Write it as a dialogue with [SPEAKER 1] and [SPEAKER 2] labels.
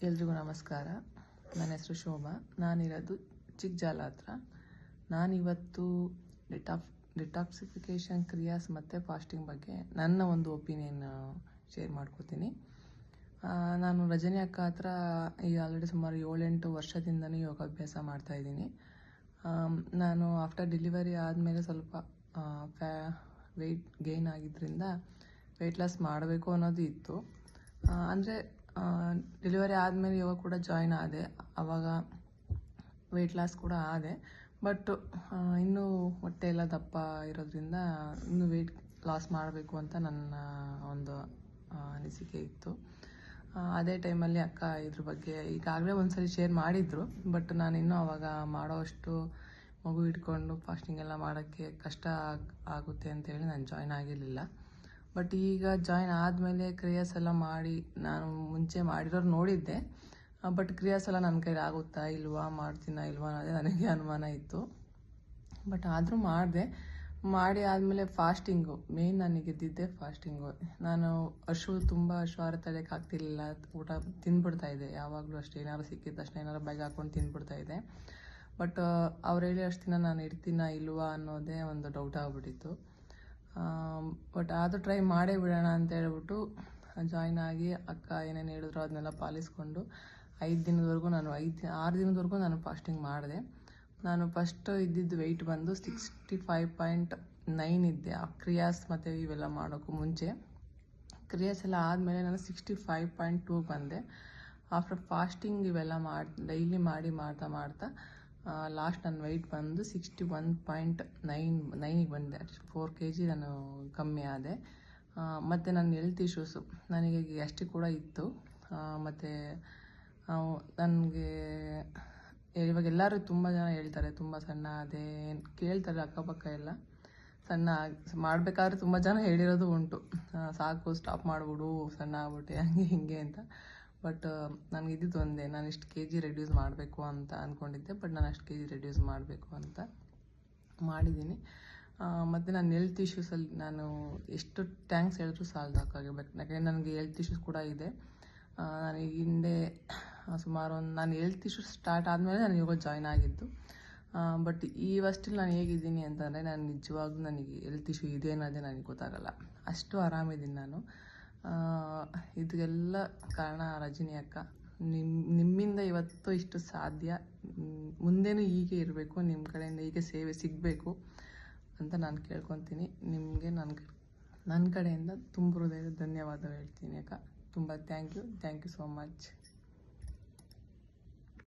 [SPEAKER 1] ಎಲ್ರಿಗೂ ನಮಸ್ಕಾರ. ನನ್ನ ಹೆಸರು ಶೋಭಾ. ನಾನಿರೋದು ಚಿಕ್ಕಜಾಲ ಹತ್ರ. ನಾನಿವತ್ತು ಡಿಟಾಕ್ಸಿಫಿಕೇಷನ್ ಕ್ರಿಯಾಸ್ ಮತ್ತು ಫಾಸ್ಟಿಂಗ್ ಬಗ್ಗೆ ನನ್ನ ಒಂದು ಒಪಿನಿಯನ್ ಶೇರ್ ಮಾಡ್ಕೋತೀನಿ. ನಾನು ರಜನಿ ಅಕ್ಕ ಹತ್ರ ಈಗ ಆಲ್ರೆಡಿ ಸುಮಾರು 7-8 ವರ್ಷದಿಂದನೇ ಯೋಗಾಭ್ಯಾಸ ಮಾಡ್ತಾಯಿದ್ದೀನಿ. ನಾನು ಆಫ್ಟರ್ ಡೆಲಿವರಿ ಆದಮೇಲೆ ಸ್ವಲ್ಪ ವೆಯ್ಟ್ ಗೇನ್ ಆಗಿದ್ದರಿಂದ ವೆಯ್ಟ್ ಲಾಸ್ ಮಾಡಬೇಕು ಅನ್ನೋದು ಇತ್ತು. ಅಂದರೆ ಡೆಲಿವರಿ ಆದಮೇಲೆ ಯೋಗ ಕೂಡ ಜಾಯ್ನ್ ಆದೆ. ಆವಾಗ ವೆಯ್ಟ್ ಲಾಸ್ ಕೂಡ ಆದೆ. ಬಟ್ ಇನ್ನೂ ಹೊಟ್ಟೆ ಎಲ್ಲ ದಪ್ಪ ಇರೋದ್ರಿಂದ ಇನ್ನೂ ವೆಯ್ಟ್ ಲಾಸ್ ಮಾಡಬೇಕು ಅಂತ ನನ್ನ ಒಂದು ಅನಿಸಿಕೆ ಇತ್ತು. ಅದೇ ಟೈಮಲ್ಲಿ ಅಕ್ಕ ಇದ್ರ ಬಗ್ಗೆ ಈಗಾಗಲೇ ಒಂದ್ಸರಿ ಶೇರ್ ಮಾಡಿದ್ರು. ಬಟ್ ನಾನು ಇನ್ನೂ ಆವಾಗ ಮಾಡೋವಷ್ಟು ಮಗು ಇಟ್ಕೊಂಡು ಫಾಸ್ಟಿಂಗ್ ಎಲ್ಲ ಮಾಡೋಕ್ಕೆ ಕಷ್ಟ ಆಗುತ್ತೆ ಅಂತೇಳಿ ನಾನು ಜಾಯ್ನ್ ಆಗಿರಲಿಲ್ಲ. ಬಟ್ ಈಗ ಜಾಯ್ನ್ ಆದಮೇಲೆ ಕ್ರಿಯಾಸ್ ಎಲ್ಲ ಮಾಡಿ, ನಾನು ಮುಂಚೆ ಮಾಡಿರೋರು ನೋಡಿದ್ದೆ. ಬಟ್ ಕ್ರಿಯಾಸ್ ಎಲ್ಲ ನನ್ನ ಕೈಲಿ ಆಗುತ್ತಾ ಇಲ್ವಾ, ಮಾಡ್ತೀನಾ ಇಲ್ವಾ ಅನ್ನೋದೇ ನನಗೆ ಅನುಮಾನ ಇತ್ತು. ಬಟ್ ಆದರೂ ಮಾಡಿ ಆದಮೇಲೆ ಫಾಸ್ಟಿಂಗು ಮೇಯ್ನ್ ನನಗೆ ಇದ್ದಿದ್ದೆ ಫಾಸ್ಟಿಂಗು. ನಾನು ತುಂಬ ಹಶ್ವಾರ ತಡೆಯೋಕೆ ಆಗ್ತಿರ್ಲಿಲ್ಲ. ಊಟ ತಿಂದ್ಬಿಡ್ತಾಯಿದ್ದೆ. ಯಾವಾಗಲೂ ಅಷ್ಟೇ, ಏನಾದ್ರು ಸಿಕ್ಕಿದ ತಕ್ಷಣ ಏನಾದ್ರು ಬ್ಯಾಗ್ ಹಾಕ್ಕೊಂಡು ತಿಂದ್ಬಿಡ್ತಾಯಿದ್ದೆ. ಬಟ್ ಅವ್ರು ಹೇಳಿ ಅಷ್ಟು ದಿನ ನಾನು ಇರ್ತೀನಾ ಇಲ್ವಾ ಅನ್ನೋದೇ ಒಂದು ಡೌಟ್ ಆಗ್ಬಿಟ್ಟಿತ್ತು. ಬಟ್ ಆದರೂ ಟ್ರೈ ಮಾಡೇ ಬಿಡೋಣ ಅಂತ ಹೇಳ್ಬಿಟ್ಟು ಜಾಯ್ನ್ ಆಗಿ ಅಕ್ಕ ಏನೇನು ಹೇಳಿದ್ರು ಅದನ್ನೆಲ್ಲ ಪಾಲಿಸ್ಕೊಂಡು 5 ದಿನದವರೆಗೂ ನಾನು 6 ದಿನದವರೆಗೂ ನಾನು ಫಾಸ್ಟಿಂಗ್ ಮಾಡಿದೆ. ನಾನು ಫಸ್ಟ್ ಇದ್ದಿದ್ದು ವೆಯ್ಟ್ ಬಂದು 65.9 ಇದ್ದೆ. ಆ ಕ್ರಿಯಾಸ್ ಮತ್ತು ಇವೆಲ್ಲ ಮಾಡೋಕ್ಕೂ ಮುಂಚೆ. ಕ್ರಿಯಾಸ್ ಎಲ್ಲ ಆದಮೇಲೆ ನಾನು 65.2 ಬಂದೆ. ಆಫ್ಟರ್ ಫಾಸ್ಟಿಂಗ್ ಇವೆಲ್ಲ ಡೈಲಿ ಮಾಡ್ತಾ ಲಾಸ್ಟ್ ನನ್ನ ವೆಯ್ಟ್ ಬಂದು 61.9ಗೆ ಬಂದೆ. 4 kg ನಾನು ಕಮ್ಮಿ ಆದೆ. ಮತ್ತು ನನ್ನ ಹೆಲ್ತ್ ಇಶ್ಯೂಸು, ನನಗೆ ಗ್ಯಾಸ್ಟ್ರಿಕ್ ಕೂಡ ಇತ್ತು. ಮತ್ತು ನನಗೆ ಇವಾಗ ಎಲ್ಲರೂ ತುಂಬ ಜನ ಹೇಳ್ತಾರೆ ತುಂಬ ಸಣ್ಣ ಅದೇ ಕೇಳ್ತಾರೆ ಅಕ್ಕಪಕ್ಕ ಎಲ್ಲ. ಸಣ್ಣ ಮಾಡಬೇಕಾದ್ರೆ ತುಂಬ ಜನ ಹೇಳಿರೋದು ಉಂಟು, ಸಾಕು ಸ್ಟಾಪ್ ಮಾಡಿಬಿಡು ಸಣ್ಣ ಆಗ್ಬಿಟ್ಟೆ ಹಂಗೆ ಹಿಂಗೆ ಅಂತ. ಬಟ್ ನನಗಿದ್ದಿದ್ದು ಒಂದೇ, ನಾನು ಇಷ್ಟು kg ರೆಡ್ಯೂಸ್ ಮಾಡಬೇಕು ಅಂತ ಅಂದ್ಕೊಂಡಿದ್ದೆ. ಬಟ್ ನಾನು ಅಷ್ಟು kg ರೆಡ್ಯೂಸ್ ಮಾಡಬೇಕು ಅಂತ ಮಾಡಿದ್ದೀನಿ. ಮತ್ತು ನನ್ನ ಹೆಲ್ತ್ ಇಶ್ಯೂಸಲ್ಲಿ ನಾನು ಎಷ್ಟು ಥ್ಯಾಂಕ್ಸ್ ಹೇಳಿದ್ರು ಸಾಲದು ಅಕ್ಕಾಗೆ. ಬಟ್ ಯಾಕೆಂದರೆ ನನಗೆ ಹೆಲ್ತ್ ಇಶ್ಯೂಸ್ ಕೂಡ ಇದೆ. ನಾನು ಹಿಂದೆ ಸುಮಾರು ನಾನು ಹೆಲ್ತ್ ಇಶ್ಯೂಸ್ ಸ್ಟಾರ್ಟ್ ಆದಮೇಲೆ ನಾನು ಯೋಗ ಜಾಯ್ನ್ ಆಗಿದ್ದು. ಬಟ್ ಸ್ಟಿಲ್ ನಾನು ಹೇಗಿದ್ದೀನಿ ಅಂತಂದರೆ, ನಾನು ನಿಜವಾಗ್ಲೂ ನನಗೆ ಹೆಲ್ತ್ ಇಶ್ಯೂ ಇದೆ ಅನ್ನೋದೇ ನನಗೆ ಗೊತ್ತಾಗಲ್ಲ. ಅಷ್ಟು ಆರಾಮಿದ್ದೀನಿ ನಾನು. ಇದೆಲ್ಲ ಕಾರಣ ರಜನಿ ಅಕ್ಕ. ನಿಮ್ಮಿಂದ ಇವತ್ತು ಇಷ್ಟು ಸಾಧ್ಯ. ಮುಂದೇನೂ ಹೀಗೆ ಇರಬೇಕು, ನಿಮ್ಮ ಕಡೆಯಿಂದ ಹೀಗೆ ಸೇವೆ ಸಿಗಬೇಕು ಅಂತ ನಾನು ಕೇಳ್ಕೊತೀನಿ. ನಿಮಗೆ ನನ್ನ ಕಡೆಯಿಂದ ತುಂಬ ಹೃದಯದ ಧನ್ಯವಾದ ಹೇಳ್ತೀನಿ ಅಕ್ಕ. ತುಂಬ ಥ್ಯಾಂಕ್ ಯು ಸೋ ಮಚ್.